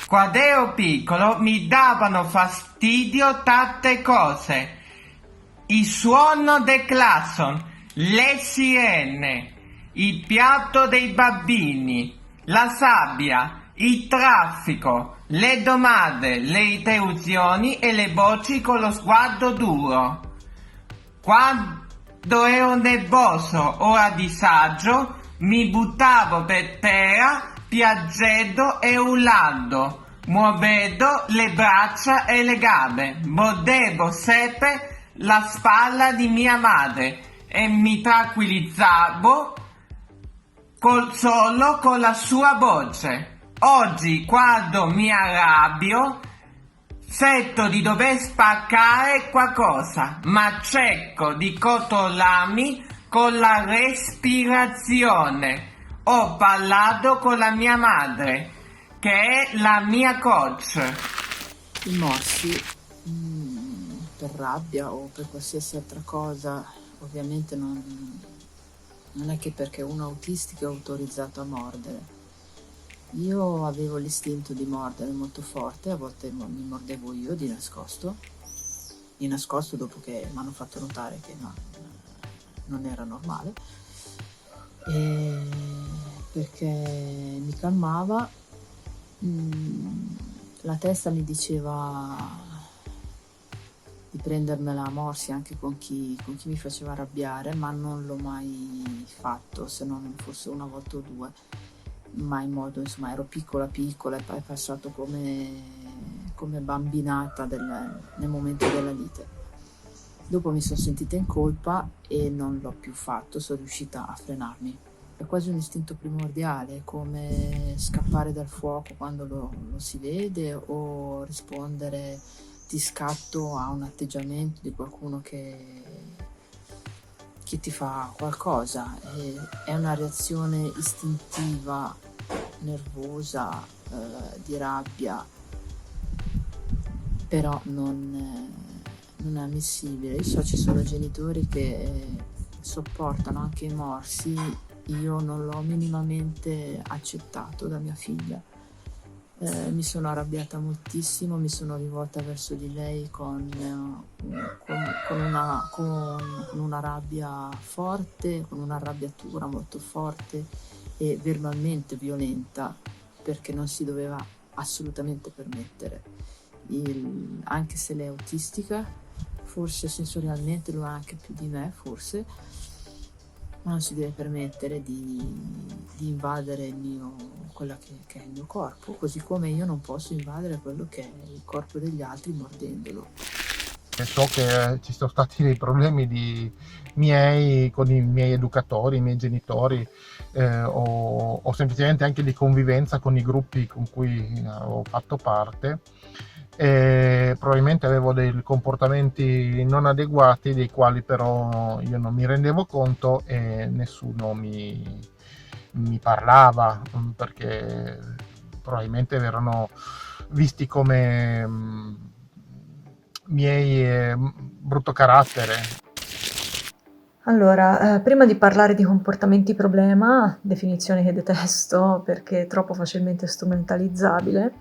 Quando ero piccolo mi davano fastidio tante cose. Il suono del clacson, le sirene, il piatto dei bambini, la sabbia, il traffico, le domande, le interruzioni e le voci con lo sguardo duro. Quando ero nervoso o a disagio, mi buttavo per terra piangendo e urlando, muovendo le braccia e le gambe, mordevo sempre la spalla di mia madre e mi tranquillizzavo solo con la sua voce. Oggi, quando mi arrabbio, sento di dover spaccare qualcosa, ma cerco di controllarmi con la respirazione. Ho parlato con la mia madre, che è la mia coach. I morsi per rabbia o per qualsiasi altra cosa, ovviamente non è che perché uno è autistico è autorizzato a mordere. Io avevo l'istinto di mordere molto forte, a volte mi mordevo io di nascosto dopo che mi hanno fatto notare che no, non era normale, perché mi calmava, la testa mi diceva di prendermela a morsi anche con chi mi faceva arrabbiare, ma non l'ho mai fatto, se non forse una volta o due, ma in modo, insomma, ero piccola e poi è passato come bambinata nel momento della lite. Dopo mi sono sentita in colpa e non l'ho più fatto, sono riuscita a frenarmi. È quasi un istinto primordiale, come scappare dal fuoco quando lo si vede o rispondere di scatto a un atteggiamento di qualcuno che ti fa qualcosa. È una reazione istintiva, nervosa, di rabbia, però non è ammissibile. Io so ci sono genitori che sopportano anche i morsi, io non l'ho minimamente accettato da mia figlia. Mi sono arrabbiata moltissimo, mi sono rivolta verso di lei con una rabbia forte, con un'arrabbiatura molto forte e verbalmente violenta, perché non si doveva assolutamente permettere. Anche se lei è autistica, forse sensorialmente lo è anche più di me, forse, ma non si deve permettere di invadere quella che è il mio corpo, così come io non posso invadere quello che è il corpo degli altri mordendolo. So che ci sono stati dei problemi con i miei educatori, i miei genitori, o semplicemente anche di convivenza con i gruppi con cui ho fatto parte. Probabilmente avevo dei comportamenti non adeguati, dei quali però io non mi rendevo conto e nessuno mi parlava, perché probabilmente erano visti come miei brutto carattere. Allora, prima di parlare di comportamenti problema, definizione che detesto perché è troppo facilmente strumentalizzabile,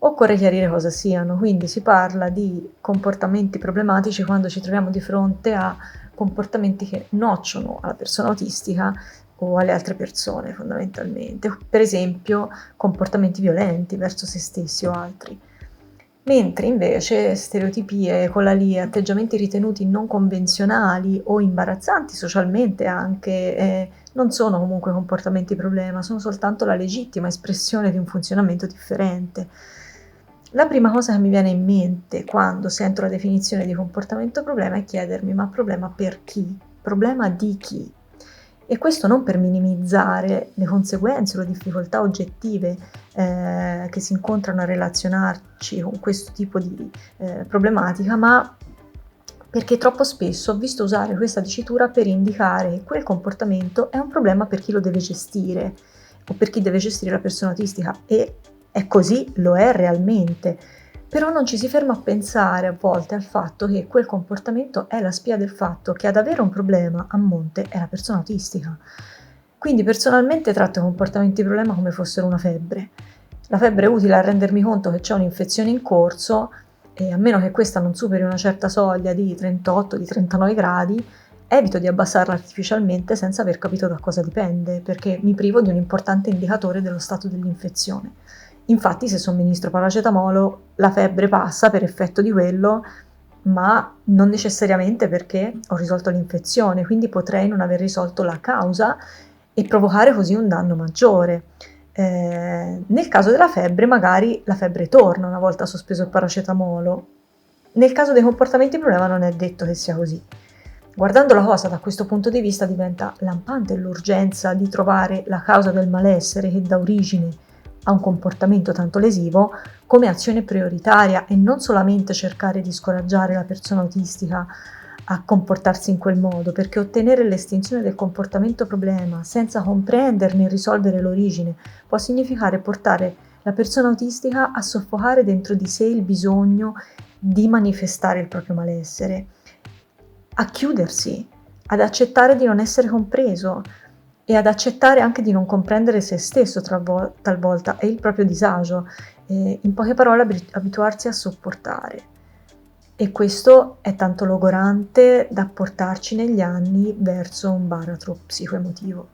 occorre chiarire cosa siano. Quindi si parla di comportamenti problematici quando ci troviamo di fronte a comportamenti che nocciono alla persona autistica o alle altre persone, fondamentalmente. Per esempio, comportamenti violenti verso se stessi o altri. Mentre invece stereotipie, atteggiamenti ritenuti non convenzionali o imbarazzanti socialmente anche, non sono comunque comportamenti problema, sono soltanto la legittima espressione di un funzionamento differente. La prima cosa che mi viene in mente quando sento la definizione di comportamento problema è chiedermi: ma problema per chi? Problema di chi? E questo non per minimizzare le conseguenze o le difficoltà oggettive che si incontrano a relazionarci con questo tipo di problematica, ma perché troppo spesso ho visto usare questa dicitura per indicare che quel comportamento è un problema per chi lo deve gestire o per chi deve gestire la persona autistica, e è così, lo è realmente. Però non ci si ferma a pensare a volte al fatto che quel comportamento è la spia del fatto che ad avere un problema a monte è la persona autistica. Quindi personalmente tratto i comportamenti problema come fossero una febbre. La febbre è utile a rendermi conto che c'è un'infezione in corso e a meno che questa non superi una certa soglia di 38, di 39 gradi, evito di abbassarla artificialmente senza aver capito da cosa dipende, perché mi privo di un importante indicatore dello stato dell'infezione. Infatti, se somministro paracetamolo, la febbre passa per effetto di quello, ma non necessariamente perché ho risolto l'infezione, quindi potrei non aver risolto la causa e provocare così un danno maggiore. Nel caso della febbre, magari la febbre torna una volta sospeso il paracetamolo. Nel caso dei comportamenti problema non è detto che sia così. Guardando la cosa da questo punto di vista diventa lampante l'urgenza di trovare la causa del malessere che dà origine a un comportamento tanto lesivo come azione prioritaria e non solamente cercare di scoraggiare la persona autistica a comportarsi in quel modo, perché ottenere l'estinzione del comportamento problema senza comprenderne e risolvere l'origine può significare portare la persona autistica a soffocare dentro di sé il bisogno di manifestare il proprio malessere, a chiudersi, ad accettare di non essere compreso e ad accettare anche di non comprendere se stesso talvolta e il proprio disagio, e in poche parole abituarsi a sopportare. E questo è tanto logorante da portarci negli anni verso un baratro psicoemotivo.